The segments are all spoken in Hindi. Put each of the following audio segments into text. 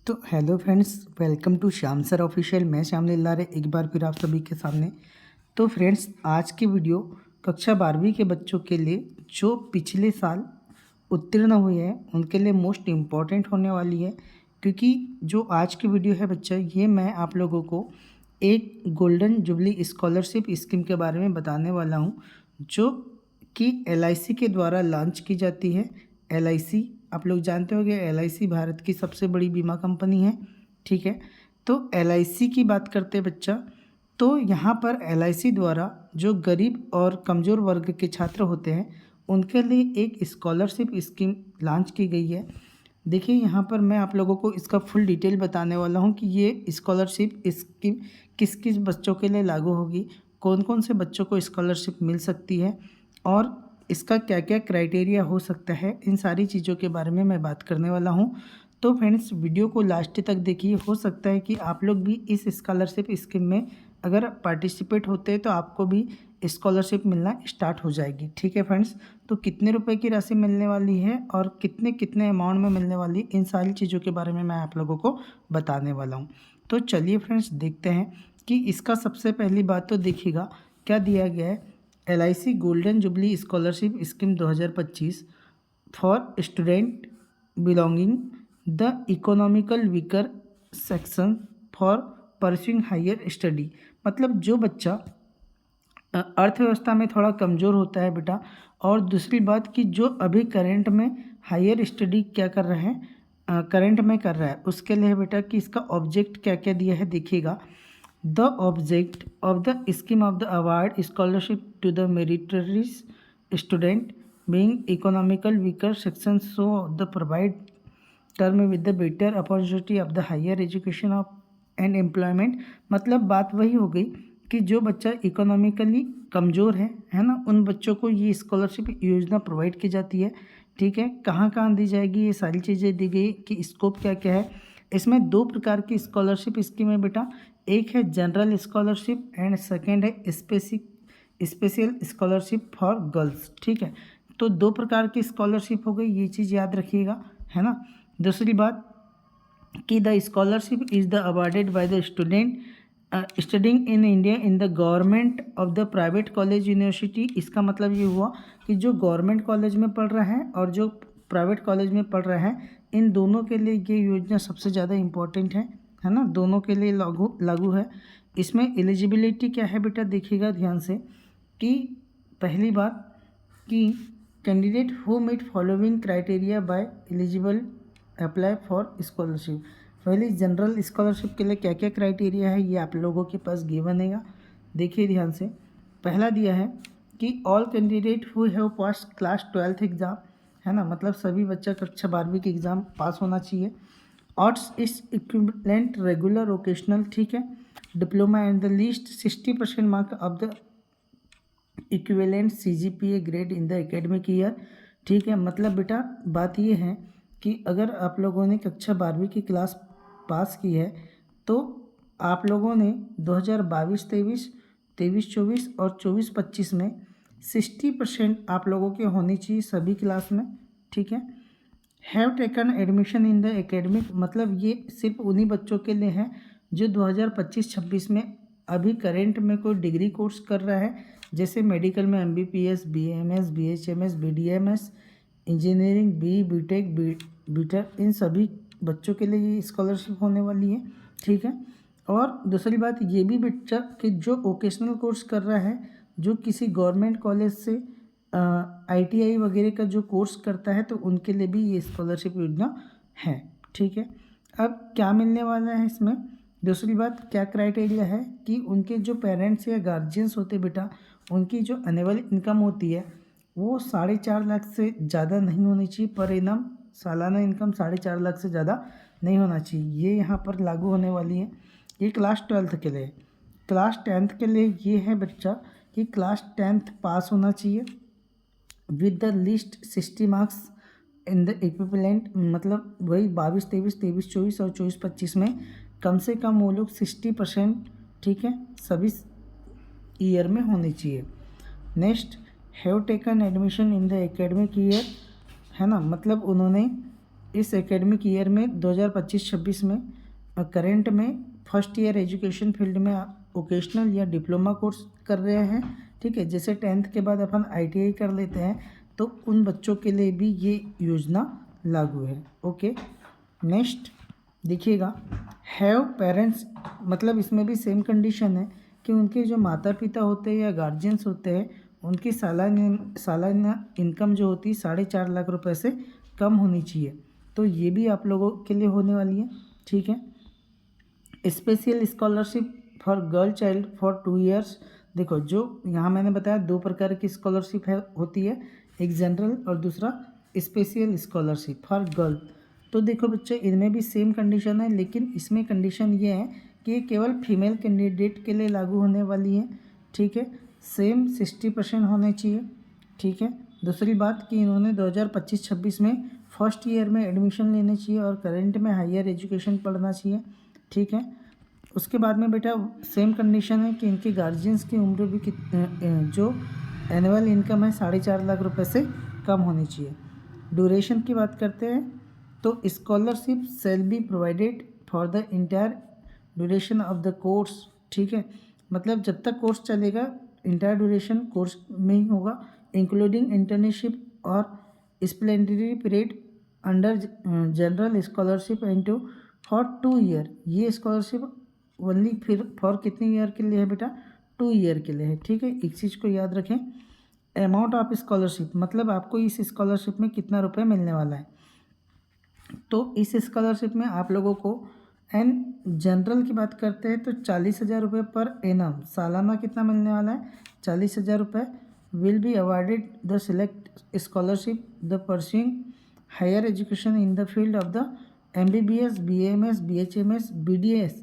तो hello friends, welcome to Shyam sir official. मैं श्याम लीलारे एक बार फिर आप सभी के सामने। तो फ्रेंड्स, आज की वीडियो कक्षा 12वीं के बच्चों के लिए जो पिछले साल उत्तीर्ण हुए हैं उनके लिए मोस्ट इम्पॉर्टेंट होने वाली है, क्योंकि जो आज की वीडियो है बच्चा, ये मैं आप लोगों को एक गोल्डन जुबली स्कॉलरशिप स्कीम के बारे में बताने वाला हूँ, जो कि LIC के द्वारा लॉन्च की जाती है। LIC आप लोग जानते होंगे, LIC भारत की सबसे बड़ी बीमा कंपनी है। ठीक है, तो LIC की बात करते हैं बच्चा, तो यहाँ पर LIC द्वारा जो गरीब और कमज़ोर वर्ग के छात्र होते हैं उनके लिए एक स्कॉलरशिप स्कीम लॉन्च की गई है। देखिए, यहाँ पर मैं आप लोगों को इसका फुल डिटेल बताने वाला हूँ कि ये स्कॉलरशिप स्कीम किस किस बच्चों के लिए लागू होगी, कौन कौन से बच्चों को स्कॉलरशिप मिल सकती है और इसका क्या क्या क्राइटेरिया हो सकता है। इन सारी चीज़ों के बारे में मैं बात करने वाला हूँ। तो फ्रेंड्स, वीडियो को लास्ट तक देखिए। हो सकता है कि आप लोग भी इस स्कॉलरशिप स्कीम में अगर पार्टिसिपेट होते हैं तो आपको भी स्कॉलरशिप मिलना स्टार्ट हो जाएगी। ठीक है फ्रेंड्स, तो कितने रुपए की राशि मिलने वाली है और कितने कितने अमाउंट में मिलने वाली, इन सारी चीज़ों के बारे में मैं आप लोगों को बताने वाला हूँ। तो चलिए फ्रेंड्स, देखते हैं कि इसका सबसे पहली बात तो देखिएगा क्या दिया गया है। LIC golden jubilee scholarship scheme 2025 for student belonging the economical weaker section for pursuing higher study. मतलब जो बच्चा अर्थव्यवस्था में थोड़ा कमज़ोर होता है बेटा, और दूसरी बात कि जो अभी करंट में हायर स्टडी क्या कर रहा है, करंट में कर रहा है, उसके लिए बेटा कि इसका ऑब्जेक्ट क्या क्या दिया है देखिएगा। The object of the scheme of the award scholarship to the meritorious student being economical weaker section so the provide term with the better opportunity of the higher education of and employment. मतलब बात वही हो गई कि जो बच्चा इकोनॉमिकली कमज़ोर है ना, उन बच्चों को ये स्कॉलरशिप योजना प्रोवाइड की जाती है। ठीक है, कहाँ कहाँ दी जाएगी, ये सारी चीज़ें दी गई कि स्कोप क्या क्या है। इसमें दो प्रकार की स्कॉलरशिप स्कीम है बेटा, एक है जनरल स्कॉलरशिप एंड सेकेंड है स्पेशल स्कॉलरशिप फॉर गर्ल्स। ठीक है, तो दो प्रकार की स्कॉलरशिप हो गई, ये चीज़ याद रखिएगा, है ना। दूसरी बात कि the scholarship is the awarded by the student studying in India in the government of the private college university. इसका मतलब ये हुआ कि जो गवर्नमेंट कॉलेज में पढ़ रहा है और जो प्राइवेट कॉलेज में पढ़ रहा है, इन दोनों के लिए ये योजना सबसे ज़्यादा इम्पोर्टेंट है ना, दोनों के लिए लागू है। इसमें एलिजिबिलिटी क्या है बेटा, देखिएगा ध्यान से कि पहली बात कि candidate who meet following criteria by eligible apply for scholarship. पहले जनरल स्कॉलरशिप के लिए क्या क्या क्राइटेरिया है ये आप लोगों के पास गिवन है। देखिए ध्यान से, पहला दिया है कि all candidate who have pass class 12th exam, है ना, मतलब सभी बच्चा कक्षा 12वीं के एग्ज़ाम पास होना चाहिए। Arts is equivalent regular occasional, ठीक है, diploma and the least 60% mark of the equivalent CGPA grade in the academic year. ठीक है, मतलब बेटा बात ये है कि अगर आप लोगों ने कक्षा 12वीं की क्लास पास की है तो आप लोगों ने 2022-23, 23-24 और 24-25 में 60% आप लोगों के होनी चाहिए सभी क्लास में। ठीक है, have taken admission in the academic, मतलब ये सिर्फ उन्हीं बच्चों के लिए है जो 2025-26 में अभी करेंट में कोई डिग्री कोर्स कर रहा है, जैसे मेडिकल में MBBS, BAMS, BHMS, BDMS, engineering, BTech, BTech, इन सभी बच्चों के लिए ये स्कॉलरशिप होने वाली है। ठीक है, और दूसरी बात ये भी बच्चा कि जो वोकेशनल कोर्स कर रहा है, जो किसी गवर्नमेंट कॉलेज से ITI वगैरह का जो कोर्स करता है, तो उनके लिए भी ये स्कॉलरशिप योजना है। ठीक है, अब क्या मिलने वाला है इसमें, दूसरी बात क्या क्राइटेरिया है कि उनके जो पेरेंट्स या गार्जियंस होते बेटा, उनकी जो एनुअल इनकम होती है वो 4.5 लाख से ज़्यादा नहीं होनी चाहिए पर इनम, सालाना इनकम 4.5 लाख से ज़्यादा नहीं होना चाहिए। ये यहाँ पर लागू होने वाली है। ये क्लास 12th के लिए। क्लास 10th के लिए ये है बच्चा कि क्लास 10th पास होना चाहिए with the list 60 marks in the equivalent, मतलब वही 22-23, 23-24 और 24-25 में कम से कम वो लोग 60%, ठीक है, सभी ईयर में होनी चाहिए। Next, have taken admission in the academic year, है ना, मतलब उन्होंने इस एकेडमिक ईयर में 2025-26 में करेंट में फर्स्ट ईयर एजुकेशन फील्ड में वोकेशनल या डिप्लोमा कोर्स कर रहे हैं, ठीक है, जैसे 10th के बाद अपन ITI कर लेते हैं, तो उन बच्चों के लिए भी ये योजना लागू है। ओके, नेक्स्ट देखिएगा, हैव पेरेंट्स, मतलब इसमें भी सेम कंडीशन है कि उनके जो माता पिता होते हैं या गार्जियंस होते हैं, उनकी सालाना इनकम जो होती है 4.5 लाख रुपए से कम होनी चाहिए। तो ये भी आप लोगों के लिए होने वाली है, ठीक है। Special scholarship for girl child for 2 years. देखो, जो यहाँ मैंने बताया 2 प्रकार की स्कॉलरशिप है होती है, एक जनरल और दूसरा स्पेशल स्कॉलरशिप फॉर गर्ल। तो देखो बच्चे, इनमें भी सेम कंडीशन है, लेकिन इसमें कंडीशन ये है कि ये केवल फीमेल कैंडिडेट के लिए लागू होने वाली है, ठीक है। सेम 60% होने चाहिए, ठीक है। दूसरी बात कि इन्होंने 2025-26 में फर्स्ट ईयर में एडमिशन लेने चाहिए और करेंट में हायर एजुकेशन पढ़ना चाहिए, ठीक है। उसके बाद में बेटा सेम कंडीशन है कि इनके गार्जियंस की उम्र भी जो एनुअल इनकम है 4.5 लाख रुपए से कम होनी चाहिए। ड्यूरेशन की बात करते हैं तो scholarship shall be provided for the entire duration of the course, ठीक है। मतलब जब तक कोर्स चलेगा इंटायर ड्यूरेशन कोर्स में ही होगा, इंक्लूडिंग इंटर्नशिप और स्प्लेंडरी period under general scholarship and for 2 year. ये स्कॉलरशिप ओनली फिर फॉर कितने ईयर के लिए है बेटा? 2 ईयर के लिए है, ठीक है। एक चीज़ को याद रखें, अमाउंट ऑफ स्कॉलरशिप, मतलब आपको इस स्कॉलरशिप में कितना रुपए मिलने वाला है। तो इस स्कॉलरशिप में आप लोगों को जनरल की बात करते हैं तो 40,000 रुपये पर एनम, सालाना कितना मिलने वाला है? 40,000 रुपये will be awarded the select scholarship the pursuing higher education in the field of the MBBS, BAMS, BHMS, BDS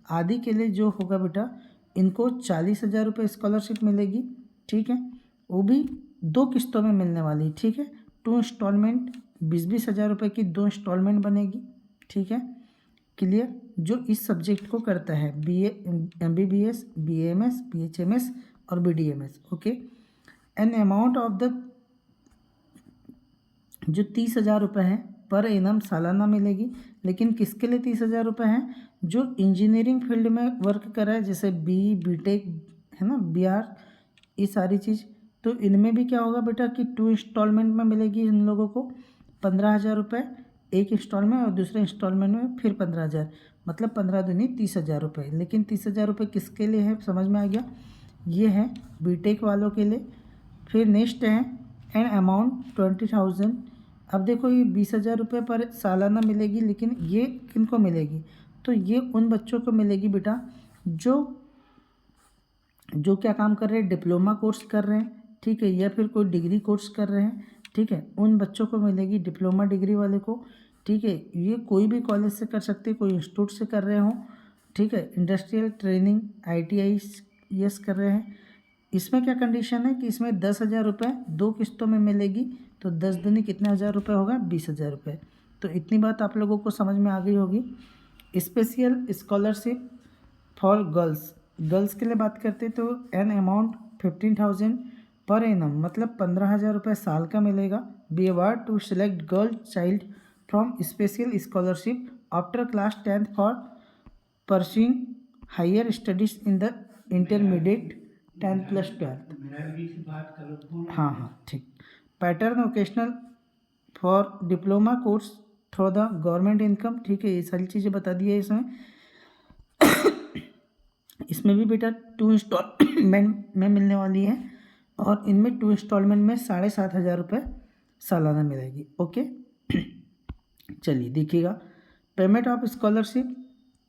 आदि के लिए जो होगा बेटा, इनको 40,000 रुपये स्कॉलरशिप मिलेगी, ठीक है। वो भी 2 किस्तों में मिलने वाली, ठीक है। 2 इंस्टॉलमेंट 20,000 रुपये की 2 इंस्टॉलमेंट बनेगी, ठीक है। क्लियर? जो इस सब्जेक्ट को करता है MBBS, BAMS, BHMS और BDMS, okay. An amount of the जो 30,000 रुपये है पर एनम सालाना मिलेगी, लेकिन किसके लिए 30,000 रुपये हैं? जो इंजीनियरिंग फील्ड में वर्क कर रहा है, जैसे BTech है ना, BR, ये सारी चीज़। तो इनमें भी क्या होगा बेटा कि 2 इंस्टॉलमेंट में मिलेगी इन लोगों को 15,000 रुपये, एक इंस्टॉलमेंट और दूसरे इंस्टॉलमेंट में फिर 15,000, मतलब 15 दूनी 30,000 रुपये। लेकिन 30,000 रुपये किसके लिए है, समझ में आ गया? ये है BTech वालों के लिए। फिर नेक्स्ट है एन अमाउंट 20,000। अब देखो, ये 20,000 रुपये पर सालाना मिलेगी, लेकिन ये किनको मिलेगी? तो ये उन बच्चों को मिलेगी बेटा जो क्या काम कर रहे हैं, डिप्लोमा कोर्स कर रहे हैं, ठीक है, या फिर कोई डिग्री कोर्स कर रहे हैं, ठीक है। उन बच्चों को मिलेगी, डिप्लोमा डिग्री वाले को, ठीक है। ये कोई भी कॉलेज से कर सकते हैं, कोई इंस्टीट्यूट से कर रहे हों, ठीक है। इंडस्ट्रियल ट्रेनिंग ITI यस कर रहे हैं। इसमें क्या कंडीशन है कि इसमें 10,000 रुपये 2 किस्तों में मिलेगी, तो 10 दूनी कितने हज़ार रुपये होगा? 20,000 रुपये। तो इतनी बात आप लोगों को समझ में आ गई होगी। स्पेशल स्कॉलरशिप फॉर गर्ल्स के लिए बात करते तो एन अमाउंट 15,000 पर एनम, मतलब 15,000 रुपये साल का मिलेगा। Be award to select girl child from special scholarship after class 10th for pursuing higher studies in the intermediate 10th+12। हाँ, ठीक। Pattern vocational for diploma course through the government income, ठीक है। ये सारी चीज़ें बता दी है इसमें। इसमें भी बेटा 2 इंस्टॉलमेंट में मिलने वाली है, और इनमें 2 इंस्टॉलमेंट में 7,500 रुपये सालाना मिलेगी, ओके। चलिए देखिएगा, पेमेंट ऑफ स्कॉलरशिप।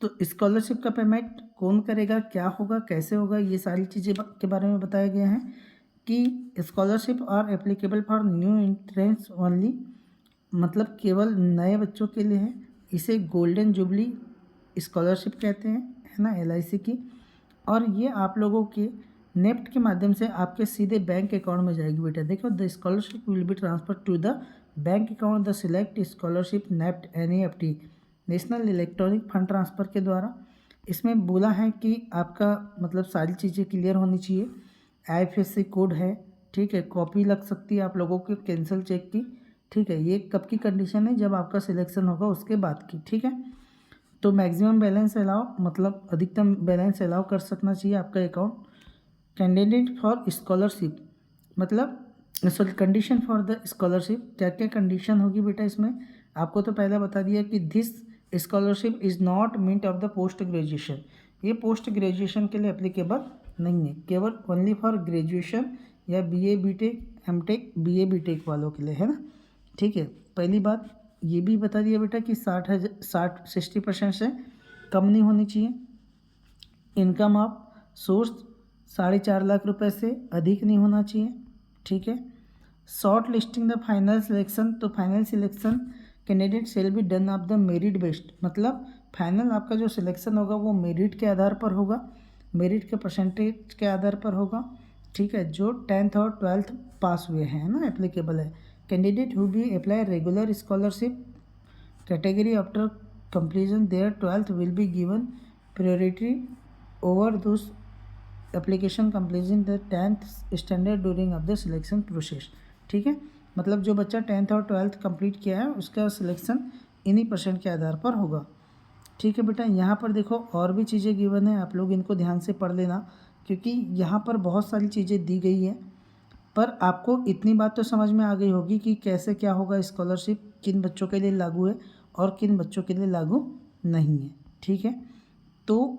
तो स्कॉलरशिप का पेमेंट कौन करेगा, क्या होगा, कैसे होगा, ये सारी चीज़ें के बारे में बताया गया है कि scholarship are applicable for new entrance only, मतलब केवल नए बच्चों के लिए है। इसे गोल्डन जुबली स्कॉलरशिप कहते हैं, है ना, LIC की। और ये आप लोगों के नेफ्ट के माध्यम से आपके सीधे बैंक अकाउंट में जाएगी बेटा। देखो, the scholarship will be transfer to the bank account the select scholarship NEFT NEFT, national electronic fund transfer के द्वारा। इसमें बोला है कि आपका मतलब सारी चीज़ें क्लियर होनी चाहिए। IFSC कोड है, ठीक है, कॉपी लग सकती है आप लोगों के कैंसिल चेक की, ठीक है। ये कब की कंडीशन है, जब आपका सिलेक्शन होगा उसके बाद की, ठीक है। तो मैक्सिमम बैलेंस अलाउ मतलब अधिकतम बैलेंस अलाउ कर सकना चाहिए आपका अकाउंट। कैंडिडेट फॉर स्कॉलरशिप मतलब sorry condition for the scholarship, क्या क्या कंडीशन होगी बेटा इसमें, आपको तो पहले बता दिया कि this scholarship is not meant of the post graduation, ये पोस्ट ग्रेजुएशन के लिए एप्लीकेबल नहीं है, केवल ओनली फॉर ग्रेजुएशन या BA BTech MTech BA BTech वालों के लिए है ना, ठीक है। पहली बात ये भी बता दिया बेटा कि 60% से कम नहीं होनी चाहिए। इनकम ऑफ सोर्स 4.5 लाख रुपए से अधिक नहीं होना चाहिए, ठीक है। Short listing the final selection, तो final selection candidate shall be done of the merit based, मतलब फाइनल आपका जो सिलेक्शन होगा वो मेरिट के आधार पर होगा, मेरिट के परसेंटेज के आधार पर होगा, ठीक है। जो 10th और 12th पास हुए हैं ना एप्लीकेबल है। Candidate who be apply regular scholarship category after completion their 12th will be given priority over those application completing the 10th standard during of the selection process, ठीक है। मतलब जो बच्चा 10th और 12th कंप्लीट किया है उसका सिलेक्शन इन्हीं परसेंट के आधार पर होगा, ठीक है बेटा। यहाँ पर देखो और भी चीज़ें गिवन है, आप लोग इनको ध्यान से पढ़ लेना क्योंकि यहाँ पर बहुत सारी चीज़ें दी गई है। पर आपको इतनी बात तो समझ में आ गई होगी कि कैसे क्या होगा, स्कॉलरशिप किन बच्चों के लिए लागू है और किन बच्चों के लिए लागू नहीं है, ठीक है। तो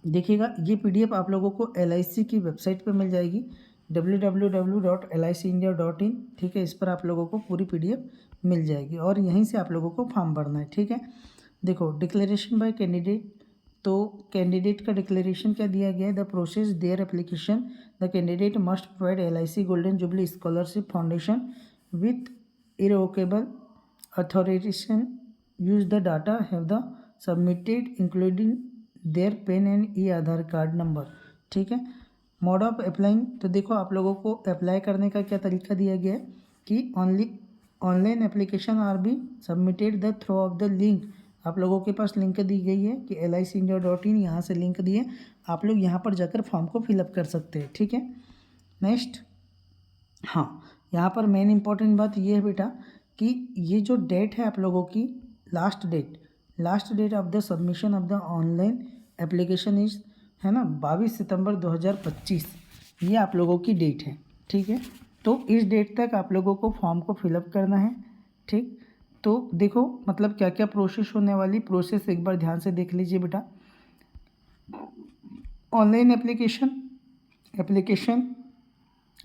देखिएगा ये PDF आप लोगों को LIC की वेबसाइट पे मिल जाएगी www.licindia.in, ठीक है। इस पर आप लोगों को पूरी PDF मिल जाएगी और यहीं से आप लोगों को फॉर्म भरना है, ठीक है। देखो डिक्लेरेशन बाय कैंडिडेट, तो कैंडिडेट का डिक्लेरेशन क्या दिया गया है, the process their application the candidate must provide LIC golden jubilee scholarship foundation with irrevocable authorization use the data have the submitted including their PAN and Aadhaar card number, ठीक है। मोड ऑफ अप्लाइंग, तो देखो आप लोगों को अप्लाई करने का क्या तरीका दिया गया है कि only online application R be submitted the through of the link, आप लोगों के पास लिंक दी गई है कि licindia.in, यहाँ से लिंक दिए, आप लोग यहाँ पर जाकर फॉर्म को फिलअप कर सकते हैं, ठीक है। नेक्स्ट, हाँ यहाँ पर मेन इंपॉर्टेंट बात ये है बेटा कि ये जो डेट है आप लोगों की, last date of the submission of the online application is है ना 22 सितंबर 2025, ये आप लोगों की डेट है, ठीक है। तो इस डेट तक आप लोगों को फॉर्म को फिलअप करना है, ठीक। तो देखो मतलब क्या क्या प्रोसेस होने वाली, प्रोसेस एक बार ध्यान से देख लीजिए बेटा। Online application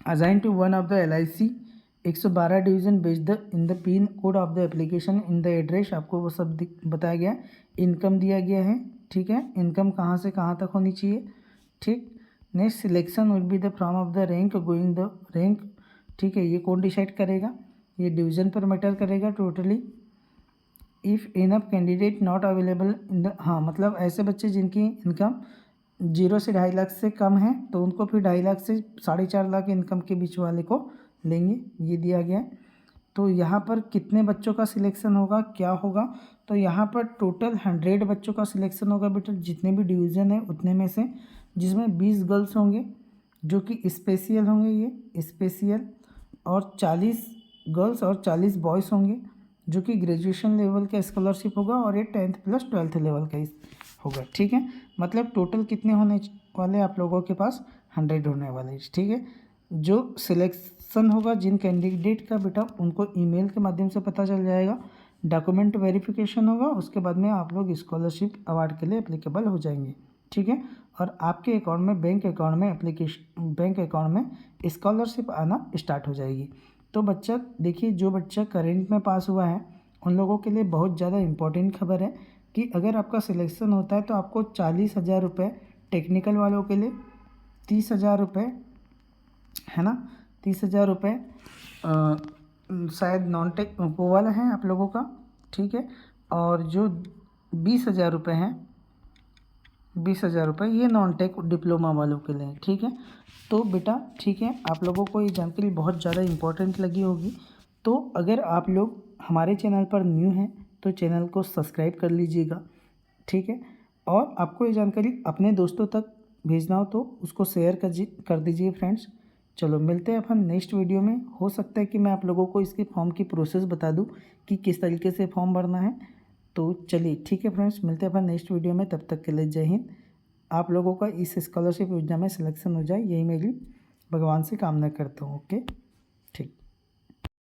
assign to one of the LIC 112 division based in the pin code of the application in the address, आपको वो सब बताया गया। इनकम दिया गया है, ठीक है, इनकम कहाँ से कहाँ तक होनी चाहिए, ठीक। Next selection will be the from of the rank going the rank, ठीक है। ये कौन डिसाइड करेगा, ये डिवीज़न पर मैटर करेगा totally. If enough candidate not available in the, हाँ मतलब ऐसे बच्चे जिनकी इनकम 0 से 2.5 लाख से कम है तो उनको फिर 2.5 लाख से 4.5 लाख इनकम के बीच वाले को लेंगे, ये दिया गया है। तो यहाँ पर कितने बच्चों का सिलेक्शन होगा, क्या होगा, तो यहाँ पर टोटल 100 बच्चों का सिलेक्शन होगा बेटा, जितने भी डिवीज़न है उतने में से, जिसमें 20 गर्ल्स होंगे जो कि स्पेशल होंगे, ये स्पेशल, और 40 गर्ल्स और 40 बॉयज़ होंगे जो कि ग्रेजुएशन लेवल का स्कॉलरशिप होगा, और ये 10th + 12th लेवल का होगा, ठीक है। मतलब टोटल कितने होने वाले आप लोगों के पास, 100 होने वाले, ठीक है। जो सिलेक्शन होगा जिन कैंडिडेट का बेटा, उनको ईमेल के माध्यम से पता चल जाएगा, डॉक्यूमेंट वेरिफिकेशन होगा, उसके बाद में आप लोग स्कॉलरशिप अवार्ड के लिए एप्लीकेबल हो जाएंगे, ठीक है। और आपके अकाउंट में बैंक अकाउंट में स्कॉलरशिप आना स्टार्ट हो जाएगी। तो बच्चा देखिए, जो बच्चा करेंट में पास हुआ है उन लोगों के लिए बहुत ज़्यादा इम्पोर्टेंट खबर है कि अगर आपका सिलेक्शन होता है तो आपको 40,000 रुपये, टेक्निकल वालों के लिए 30,000 रुपये, है ना, 30,000 रुपये शायद नॉन टेक वो वाला है आप लोगों का, ठीक है। और जो 20,000 रुपये हैं, 20,000 रुपये ये नॉन टेक डिप्लोमा वालों के लिए, ठीक है। तो बेटा ठीक है, आप लोगों को ये जानकारी बहुत ज़्यादा इम्पोर्टेंट लगी होगी। तो अगर आप लोग हमारे चैनल पर न्यू हैं तो चैनल को सब्सक्राइब कर लीजिएगा, ठीक है। और आपको ये जानकारी अपने दोस्तों तक भेजना हो तो उसको शेयर कर दीजिए फ्रेंड्स, चलो मिलते हैं अपन नेक्स्ट वीडियो में। हो सकता है कि मैं आप लोगों को इसके फॉर्म की प्रोसेस बता दूं कि किस तरीके से फॉर्म भरना है। तो चलिए ठीक है फ्रेंड्स, मिलते हैं अपन नेक्स्ट वीडियो में। तब तक के लिए जय हिंद। आप लोगों का इस स्कॉलरशिप योजना में सिलेक्शन हो जाए, यही मेरी भगवान से कामना करता हूँ। ओके, ठीक।